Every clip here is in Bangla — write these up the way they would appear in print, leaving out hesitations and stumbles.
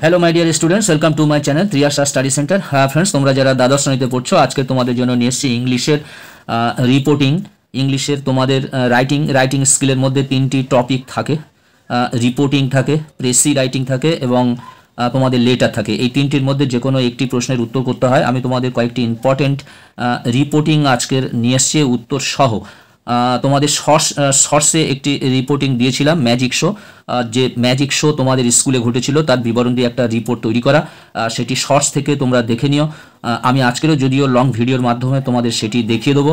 Hello my dear students, welcome to my channel Triyasha study centre. হ্যাঁ ফ্রেন্ডস, তোমরা যারা দ্বাদশ শ্রেণীতে পড়ছো, আজকে তোমাদের জন্য নিয়ে এসেছি ইংলিশের রিপোর্টিং। ইংলিশের তোমাদের রাইটিং স্কিলের মধ্যে তিনটি টপিক থাকে, রিপোর্টিং থাকে, প্রেসি রাইটিং থাকে এবং তোমাদের লেটার থাকে। এই তিনটির মধ্যে যে কোনো একটি প্রশ্নের উত্তর করতে হয়। আমি তোমাদের কয়েকটি ইম্পর্টেন্ট রিপোর্টিং আজকের নিয়ে এসছি উত্তর সহ। তোমাদের শর্টসে একটি রিপোর্টিং দিয়েছিলাম ম্যাজিক শো, যে ম্যাজিক শো তোমাদের স্কুলে ঘটেছিল তার বিবরণ দিয়ে একটা রিপোর্ট তৈরি করা, সেটি শর্টস থেকে তোমরা দেখে নিও। আমি আজকেরও যদিও লং ভিডিওর মাধ্যমে তোমাদের সেটি দেখিয়ে দেবো।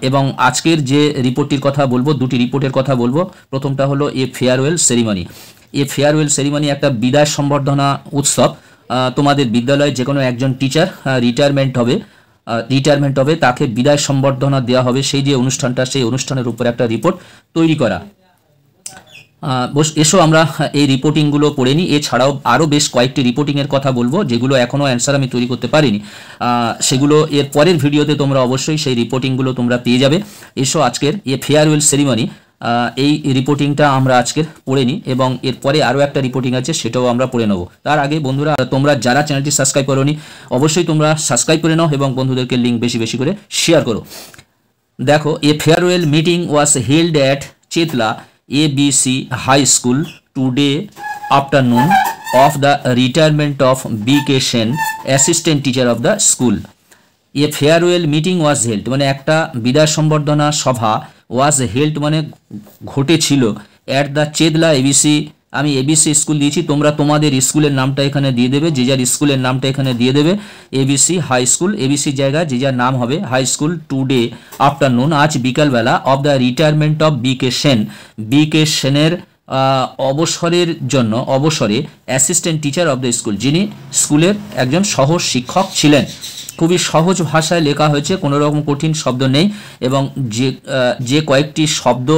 এবং আজকের যে রিপোর্টটির কথা বলবো, দুটি রিপোর্টের কথা বলবো। প্রথমটা হলো a farewell ceremony. A farewell ceremony একটা বিদায় সম্বর্ধনা উৎসব। তোমাদের বিদ্যালয়ে যে কোনো একজন টিচার রিটায়ারমেন্ট হবে, তাকে বিদায় সম্বর্ধনা দেওয়া হবে, সেই যে অনুষ্ঠানটা, সেই অনুষ্ঠানের উপর একটা রিপোর্ট তৈরি করা। এসো আমরা এই রিপোর্টিংগুলো পড়ে নিই। এছাড়াও আরও বেশ কয়েকটি রিপোর্টিংয়ের কথা বলবো, যেগুলো এখনও অ্যান্সার আমি তৈরি করতে পারিনি। সেগুলো এর পরের ভিডিওতে তোমরা অবশ্যই সেই রিপোর্টিংগুলো তোমরা পেয়ে যাবে। এসো আজকের এ ফেয়ারওয়েল সেরিমনি, এই রিপোর্টিংটা আমরা আজকের পড়ে নিই এবং এরপরে আরও একটা রিপোর্টিং আছে, সেটাও আমরা পড়ে নেব। তার আগে বন্ধুরা, তোমরা যারা চ্যানেলটি সাবস্ক্রাইব করোনি, অবশ্যই তোমরা সাবস্ক্রাইব করে নাও এবং বন্ধুদেরকে লিঙ্ক বেশি বেশি করে শেয়ার করো। দেখো, a farewell meeting was held at Chetla ABC High School today afternoon of the retirement of B.K. Sen, assistant teacher of the school. A farewell meeting was held, মানে একটা বিদায় সম্বর্ধনা সভা, was held মানে ঘটেছিল, at the চেতলা ABC, আমি ABC স্কুল দিয়েছি, তোমরা তোমাদের স্কুলের নামটা এখানে দিয়ে দেবে, যে যার স্কুলের নামটা এখানে দিয়ে দেবে। ABC হাই স্কুল, ABC জায়গায় যে যার নাম হবে হাই স্কুল, টুডে আফটারনুন, আজ বিকালবেলা, of the retirement of B.K. Sen, B.K. সেনের অবসরে assistant teacher of the school, যিনি স্কুলের একজন সহ শিক্ষক ছিলেন। খুবই সহজ ভাষায় লেখা হয়েছে, কোনো রকম কঠিন শব্দ নেই এবং যে কয়েকটি শব্দ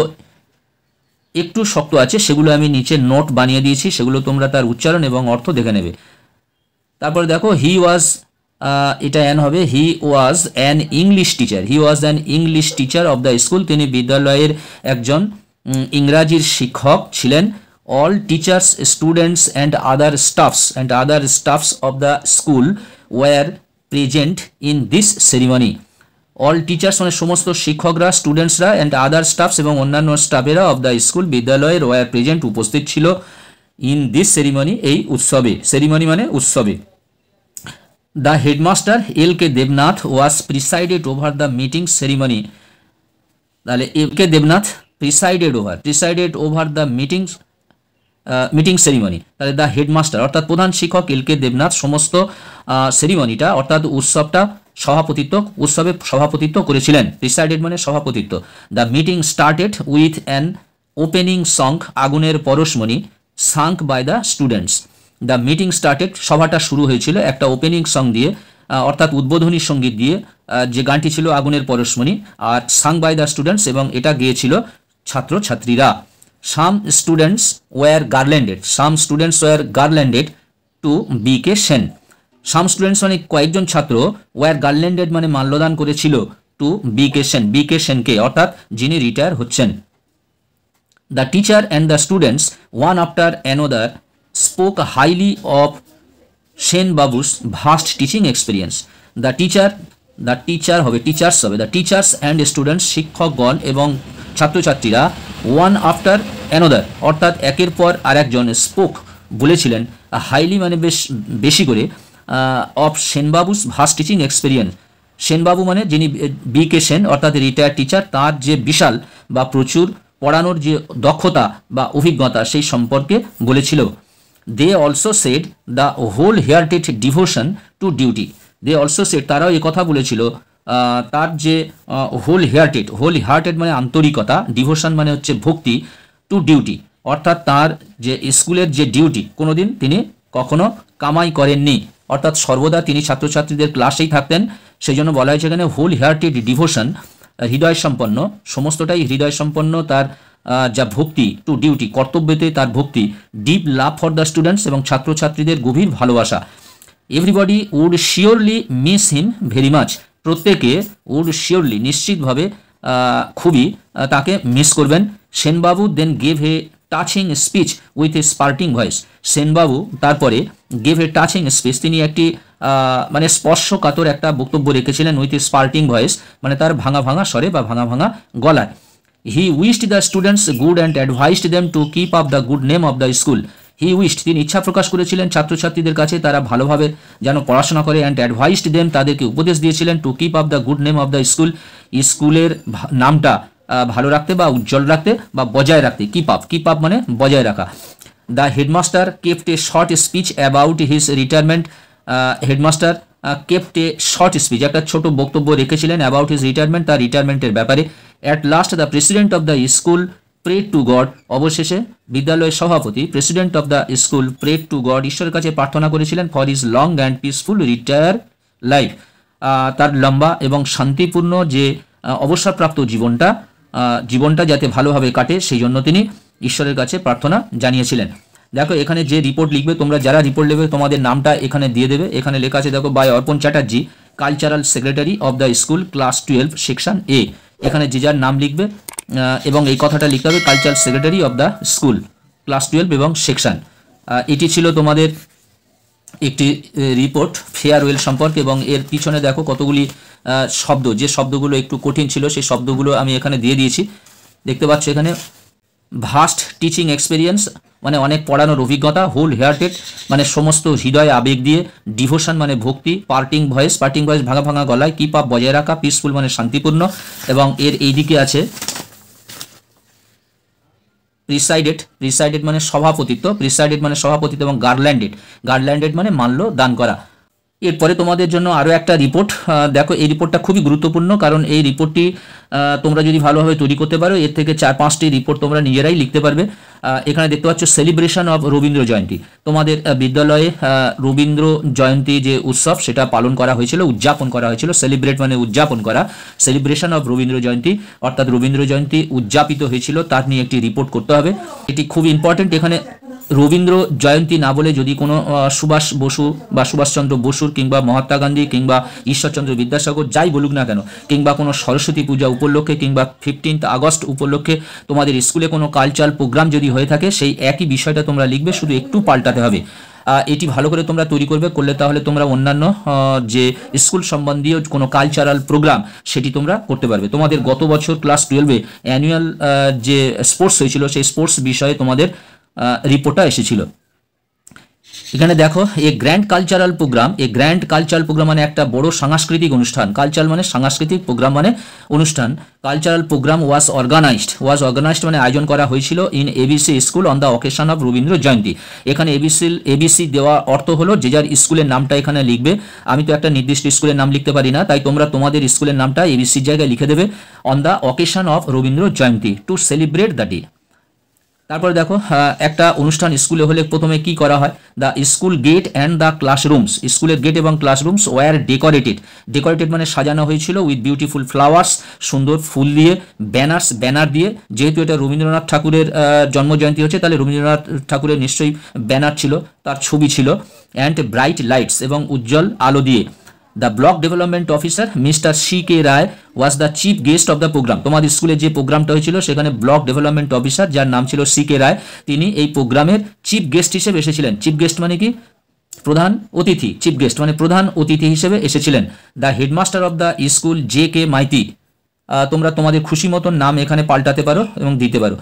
একটু শক্ত আছে সেগুলো আমি নিচে নোট বানিয়ে দিয়েছি, সেগুলো তোমরা তার উচ্চারণ এবং অর্থ দেখে নেবে। তারপরে দেখো, এটা অ্যান হবে, he was an English teacher of the school, তিনি বিদ্যালয়ের একজন ইংরাজির শিক্ষক ছিলেন। All teachers, students and other staffs of the school were present in this ceremony. All teachers মানে সমস্ত শিক্ষকরা, স্টুডেন্টসরা, অ্যান্ড আদার স্টাফস এবং অন্যান্য স্টাফেরা অফ দ্য স্কুল বিদ্যালয়ের ওয়ার প্রেজেন্ট উপস্থিত ছিল, ইন দিস সেরিমনি এই উৎসবে। সেরিমনি মানে উৎসবে। The headmaster LK Debnath was presided over the meeting ceremony. তাহলে LK Debnath presided over the meeting ceremony. তাহলে দ্য হেডমাস্টার অর্থাৎ প্রধান শিক্ষক LK দেবনাথ সমস্ত সেরিমনিটা অর্থাৎ উৎসবে সভাপতিত্ব করেছিলেন। প্রিসাইডেড মানে সভাপতিত্ব। The meeting started with an opening song, আগুনের পরশমণি, sung by the students. The meeting started, সভাটা শুরু হয়েছিল একটা ওপেনিং সং দিয়ে, অর্থাৎ উদ্বোধনী সঙ্গীত দিয়ে, যে গানটি ছিল আগুনের পরশমণি, আর সাং বাই দ্য স্টুডেন্টস, এবং এটা গেয়েছিল ছাত্রছাত্রীরা। Some students were garlanded to B.K. Sen. Some students মানে কয়েকজন ছাত্র, ওয়ার গার্ল্যান্ডেড মানে মাল্যদান করেছিল, টু B.K. সেনকে, অর্থাৎ যিনি রিটায়ার হচ্ছেন। The teacher and the students one after another spoke highly of Sen Babu's vast teaching experience. The teachers and students, শিক্ষকগণ এবং ছাত্রছাত্রীরা, ওয়ান আফটার অ্যানোদার অর্থাৎ একের পর আরেকজন, স্পোক বলেছিলেন, হাইলি মানে বেশি করে, অফ সেনবাবুস ভাস্ট টিচিং এক্সপিরিয়েন্স, সেনবাবু মানে যিনি B.K. সেন অর্থাৎ রিটায়ার্ড টিচার, তার যে বিশাল বা প্রচুর পড়ানোর যে দক্ষতা বা অভিজ্ঞতা সেই সম্পর্কে বলেছিল। They also said the whole hearted devotion to duty. তারাও কথা বলেছিল, তার যে হোল হার্টেড মানে আন্তরিকতা, ডিভোশন মানে হচ্ছে ভক্তি, টু ডিউটি অর্থাৎ তার যে স্কুলের যে ডিউটি, কোনোদিন তিনি কখনো কামাই করেননি, অর্থাৎ সর্বদা তিনি ছাত্রছাত্রীদের ক্লাসেই থাকতেন। সেই জন্য বলা হয়েছে এখানে হোল হার্টেড ডিভোশন, হৃদয় সম্পন্ন, সমস্তটাই হৃদয় সম্পন্ন তার যা ভক্তি, টু ডিউটি কর্তব্যতে তার ভক্তি, deep love for the students এবং ছাত্রছাত্রীদের গভীর ভালোবাসা। Everybody would surely miss him very much, প্রত্যেকে উড শিওরলি নিশ্চিতভাবে খুবই তাকে মিস করবেন। Senbabu then gave a touching speech with a sputtering voice. Senbabu তারপরে গেভ এ টাচিং স্পিচ, তিনি একটি মানে স্পর্শকাতর একটা বক্তব্য রেখেছিলেন উইথ এ স্পার্টিং ভয়েস, মানে তার ভাঙা ভাঙা স্বরে বা ভাঙা ভাঙা গলায়। He wished the students good and advised them to keep up the good name of the school. He wished, তিনি ইচ্ছা প্রকাশ করেছিলেন ছাত্রছাত্রীদের কাছে তারা ভালোভাবে যেন পড়াশোনা করে, অ্যান্ড অ্যাডভাইসড দেম, তাদেরকে উপদেশ দিয়েছিলেন two keep up the good name of the school, স্কুলের নামটা ভালো রাখতে বা উজ্জ্বল রাখতে বা বজায় রাখতে। কিপ আপ মানে বজায় রাখা। The headmaster kept a short speech about his retirement. Headmaster kept a short speech, একটা ছোট বক্তব্য রেখেছিলেন অ্যাবাউট হিজ রিটায়ারমেন্ট, তার রিটায়ারমেন্টের ব্যাপারে। At last the president of the school prayed two god, অবশেষে বিদ্যালয়ের সভাপতি president of the school prayed two god, ঈশ্বরের কাছে প্রার্থনা করেছিলেন for his long and peaceful retire life, তার লম্বা এবং শান্তিপূর্ণ যে অবসরপ্রাপ্ত জীবনটা যাতে ভালোভাবে কাটে সেই জন্য তিনি ঈশ্বরের কাছে প্রার্থনা জানিয়েছিলেন। দেখো এখানে যে রিপোর্ট লিখবে তোমরা, যারা রিপোর্ট লিখবে তোমাদের নামটা এখানে দিয়ে দেবে। এখানে লেখা আছে দেখো, by Arpan Chatterjee, cultural secretary of the school, class 12 section A. এখানে যে যার নাম লিখবে এবং এই কথাটা লিখতে হবে, cultural secretary of the school, class 12 এবং সেকশন। এটি ছিল তোমাদের একটি রিপোর্ট ফেয়ারওয়েল সম্পর্কে, এবং এর পিছনে দেখো কতগুলি শব্দ, যে শব্দগুলো একটু কঠিন ছিল সেই শব্দগুলো আমি এখানে দিয়ে দিয়েছি। দেখতে পাচ্ছ এখানে ভাস্ট টিচিং এক্সপিরিয়েন্স মানে অনেক পড়ানোর অভিজ্ঞতা, হোল হার্টেড মানে সমস্ত হৃদয় আবেগ দিয়ে, ডিভোশন মানে ভক্তি, পার্টিং ভয়েস ভাঙা ভাঙা গলায়, কিপ আপ বজায় রাখা, পিসফুল মানে শান্তিপূর্ণ, এবং এর এইদিকে আছে প্রিসাইডেড মানে সভাপতিত্ব, এবং গার্ল্যান্ডেড মানে মাল্য দান করা। এরপরে তোমাদের জন্য আরও একটা রিপোর্ট দেখো, এই রিপোর্টটা খুবই গুরুত্বপূর্ণ, কারণ এই রিপোর্টটি তোমরা যদি ভালোভাবে তৈরি করতে পারো এর থেকে 4-5টি রিপোর্ট তোমরা নিজেরাই লিখতে পারবে। এখানে দেখতে পাচ্ছ সেলিব্রেশন অফ রবীন্দ্র জয়ন্তী, তোমাদের বিদ্যালয়ে রবীন্দ্র জয়ন্তী যে উৎসব সেটা পালন করা হয়েছিল, উদযাপন করা হয়েছিল। সেলিব্রেট মানে উদযাপন করা, সেলিব্রেশন অফ রবীন্দ্র জয়ন্তী অর্থাৎ রবীন্দ্র জয়ন্তী উদযাপিত হয়েছিল, তার নিয়ে একটি রিপোর্ট করতে হবে। এটি খুব ইম্পর্টেন্ট। এখানে রবীন্দ্র জয়ন্তী না বলে যদি কোনো সুভাষ বসু বা সুভাষচন্দ্র বসুর কিংবা মহাত্মা গান্ধী কিংবা ঈশ্বরচন্দ্র বিদ্যাসাগর যাই বলুক না কেন, কিংবা কোনো সরস্বতী পূজা উপলক্ষে কিংবা 15 আগস্ট উপলক্ষে তোমাদের স্কুলে কোনো কালচারাল প্রোগ্রাম যদি হয়ে থাকে, সেই একই বিষয়টা তোমরা লিখবে, শুধু একটু পাল্টাতে হবে। এটি ভালো করে তোমরা তৈরি করলে তাহলে তোমরা অন্যান্য যে স্কুল সম্বন্ধীয় কোনো কালচারাল প্রোগ্রাম সেটি তোমরা করতে পারবে। তোমাদের গত বছর ক্লাস 12-এ অ্যানুয়াল যে স্পোর্টস হয়েছিল সেই স্পোর্টস বিষয়ে তোমাদের রিপোর্টটা এসেছিল। এখানে দেখো, এ গ্র্যান্ড কালচারাল প্রোগ্রাম মানে একটা বড় সাংস্কৃতিক অনুষ্ঠান। কালচারাল মানে সাংস্কৃতিক, প্রোগ্রাম মানে অনুষ্ঠান। কালচারাল প্রোগ্রাম ওয়াজ অর্গানাইজড মানে আয়োজন করা হয়েছিল in ABC school on the occasion of Rabindra Jayanti. এখানে এবিসি দেওয়া অর্থ হলো যে যার স্কুলের নামটা এখানে লিখবে। আমি তো একটা নির্দিষ্ট স্কুলের নাম লিখতে পারি না, তাই তোমরা তোমাদের স্কুলের নামটা এবিসির জায়গায় লিখে দেবে, on the occasion of Rabindra Jayanti to celebrate the day. তারপরে দেখো, একটা অনুষ্ঠান স্কুলে হলে প্রথমে কি করা হয়, the school gate and the classrooms, স্কুলের গেট এবং ক্লাসরুমস ওয়ার ডেকোরেটেড মানে সাজানো হয়েছিল উইথ বিউটিফুল ফ্লাওয়ার্স, সুন্দর ফুল দিয়ে, ব্যানার দিয়ে, যেহেতু এটা রবীন্দ্রনাথ ঠাকুরের জন্মজয়ন্তী হচ্ছে তাহলে রবীন্দ্রনাথ ঠাকুরের নিশ্চয়ই ব্যানার ছিল, তার ছবি ছিল, অ্যান্ড ব্রাইট লাইটস এবং উজ্জ্বল আলো দিয়ে। The block development officer mister C K. Roy was the chief guest of the program. তোমাদের স্কুলে যে প্রোগ্রামটা হয়েছিল সেখানে ব্লক ডেভেলপমেন্ট অফিসার যার নাম ছিল সি.কে. রায়, তিনি এই প্রোগ্রামের চিফ গেস্ট হিসেবে এসেছিলেন। চিফ গেস্ট মানে কি, প্রধান অতিথি, চিফ গেস্ট মানে প্রধান অতিথি হিসেবে এসেছিলেন। The headmaster of the school J K. Maity, তোমরা তোমাদের খুশি মতন নাম এখানে পাল্টাতে পারো এবং দিতে পারো।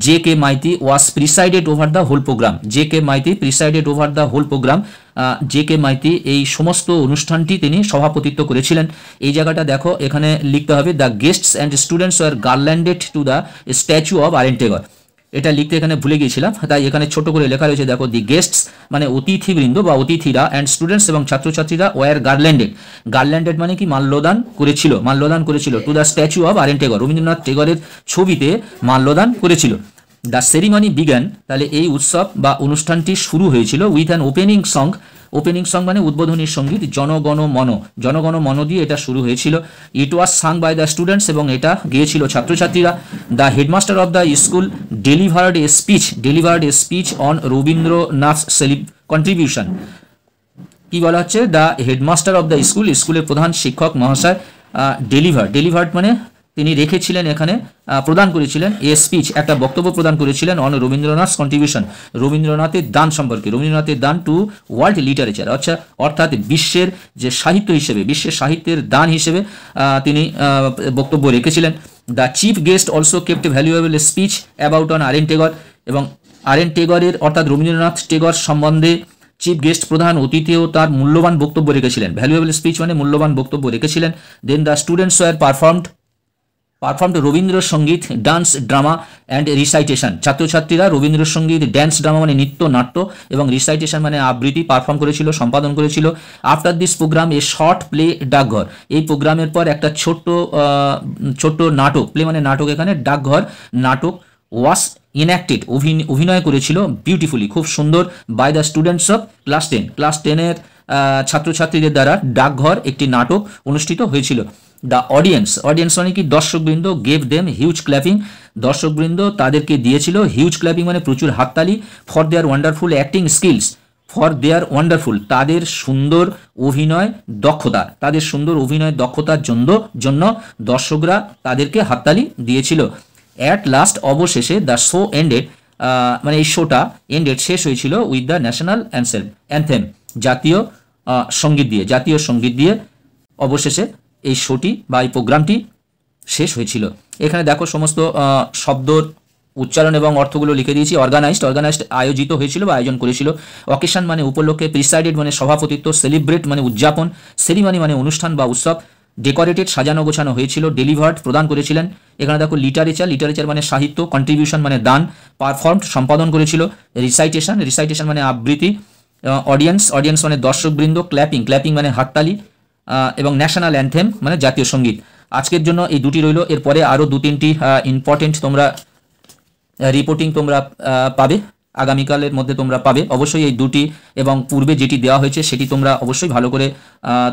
J K. Maity was presided over the whole program. J K. Maity presided over the whole program. J K. Maity এই সমস্ত অনুষ্ঠানটি তিনি সভাপতিত্ব করেছিলেন। এই জায়গাটা দেখো, এখানে লিখতে হবে the guests and students were garlanded to the statue of R N Tagore. এটা লিখতে এখানে ভুলে গিয়েছিলাম, তাই এখানে ছোট করে লেখা রয়েছে দেখো, দি গেস্টস মানে অতিথিবৃন্দ বা অতিথিরা, অ্যান্ড স্টুডেন্টস এবং ছাত্রছাত্রীরা ওয়ার গার্ল্যান্ডেড মানে কি, মাল্যদান করেছিল to the statue of R N Tagore, Rabindranath টেগরের ছবিতে মাল্যদান করেছিল। দ্য সেরিমনি বিগান, তাহলে এই উৎসব বা অনুষ্ঠানটি শুরু হয়েছিল উইথ অ্যান ওপেনিং সং মানে উদ্বোধনী সঙ্গীত, জনগণ মন দিয়ে এটা শুরু হয়েছিল। ইট ওয়াজ সাং বাই দ্য স্টুডেন্টস, এবং এটা গেয়েছিল ছাত্রছাত্রীরা। The headmaster of the school delivered a speech on Rabindranath contribution. কি বলা হচ্ছে, দ্য হেডমাস্টার অফ দ্য স্কুলের প্রধান শিক্ষক মহাশয় ডেলিভার্ড মানে তিনি রেখেছিলেন এখানে প্রদান করেছিলেন এ স্পিচ, একটা বক্তব্য প্রদান করেছিলেন অন রবীন্দ্রনাথ কন্ট্রিবিউশন, রবীন্দ্রনাথের দান সম্পর্কে, রবীন্দ্রনাথের দান টু ওয়ার্ল্ড লিটারেচার, আচ্ছা অর্থাৎ বিশ্বের যে সাহিত্য হিসেবে, বিশ্বের সাহিত্যের দান হিসেবে তিনি বক্তব্য রেখেছিলেন। The chief guest also kept valuable speech about on R N Tagore, এবং আর এন টেগরের অর্থাৎ রবীন্দ্রনাথ টেগর সম্বন্ধে চিফ গেস্ট প্রধান অতিথিও তার মূল্যবান বক্তব্য রেখেছিলেন। ভ্যালুয়েবল স্পিচ মানে মূল্যবান বক্তব্য রেখেছিলেন। Then the students were performed Rabindrasangeet, dance, drama and recitation, ছাত্রছাত্রীরা রবীন্দ্রসঙ্গীত, ড্যান্স, ড্রামা মানে নৃত্য নাট্য এবং রিসাইটেশন মানে আবৃত্তি পারফর্ম করেছিল, সম্পাদন করেছিল। After this program a short play Dakghar, এই প্রোগ্রামের পর একটা ছোট্ট নাটক, প্লে মানে নাটক, এখানে ডাকঘর নাটক ওয়াস ইনঅ্যাক্টেড, অভিনয় করেছিল বিউটিফুলি, খুব সুন্দর, by the students of class 10, class 10-এর ছাত্রছাত্রীদের দ্বারা ডাকঘর একটি নাটক অনুষ্ঠিত হয়েছিল। দ্য অডিয়েন্স মানে কি দর্শকবৃন্দ, গেভ দেম হিউজ ক্ল্যাপিং, দর্শকবৃন্দ তাদেরকে দিয়েছিল হিউজ ক্ল্যাপিং মানে প্রচুর হাততালি, for their wonderful acting skills, for their wonderful তাদের সুন্দর অভিনয় দক্ষতা, তাদের সুন্দর অভিনয় দক্ষতার জন্য দর্শকরা তাদেরকে হাততালি দিয়েছিল। অ্যাট লাস্ট অবশেষে দ্য শো এন্ডেড, মানে এই শোটা এন্ডেড শেষ হয়েছিল উইথ দ্য ন্যাশনাল অ্যানথেম, জাতীয় সঙ্গীত দিয়ে অবশেষে এই শোটি বা এই প্রোগ্রামটি শেষ হয়েছিল। এখানে দেখো সমস্ত শব্দর উচ্চারণ এবং অর্থগুলো লিখে দিয়েছি। অর্গানাইজড আয়োজিত হয়েছিল বা আয়োজন করেছিল। অকেশন মানে উপলক্ষে, প্রিসাইডেড মানে সভাপতিত্ব, সেলিব্রেট মানে উদযাপন, সেরিমানি মানে অনুষ্ঠান বা উৎসব, ডেকোরেটেড সাজানো গোছানো হয়েছিল, ডেলিভার্ড প্রদান করেছিলেন। এখানে দেখো লিটারেচার মানে সাহিত্য, কন্ট্রিবিউশন মানে দান, পারফর্মড সম্পাদন করেছিল, রিসাইটেশন মানে আবৃত্তি, অডিয়েন্স মানে দর্শকবৃন্দ, ক্ল্যাপিং মানে হাততালি, এবং ন্যাশনাল অ্যানথেম মানে জাতীয় সঙ্গীত। আজকের জন্য এই দুটি রইল, এরপরে আরও 2-3টি ইম্পর্টেন্ট তোমরা রিপোর্টিং তোমরা পাবে, আগামীকালের মধ্যে তোমরা পাবে। অবশ্যই এই দুটি এবং পূর্বে যেটি দেওয়া হয়েছে সেটি তোমরা অবশ্যই ভালো করে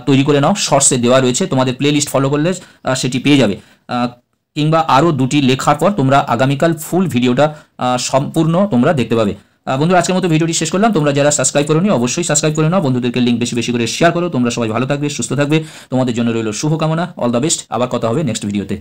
তৈরি করে নাও, শর্টসে দেওয়া রয়েছে, তোমাদের প্লে লিস্ট ফলো করলে সেটি পেয়ে যাবে। কিংবা আরও দুটি লেখার পর তোমরা আগামীকাল ফুল ভিডিওটা সম্পূর্ণ তোমরা দেখতে পাবে। বন্ধুরা আজকের মতো ভিডিওটি শেষ করলাম। তোমরা যারা সাবস্ক্রাইব করোনি অবশ্যই সাবস্ক্রাইব করে নাও, বন্ধুদেরকে লিঙ্ক বেশি করে শেয়ার করো। তোমরা সবাই ভালো থাকবে, সুস্থ থাকবে, তোমাদের জন্য রইল শুভকামনা। All the best. আবার কথা হবে নেক্সট ভিডিওতে।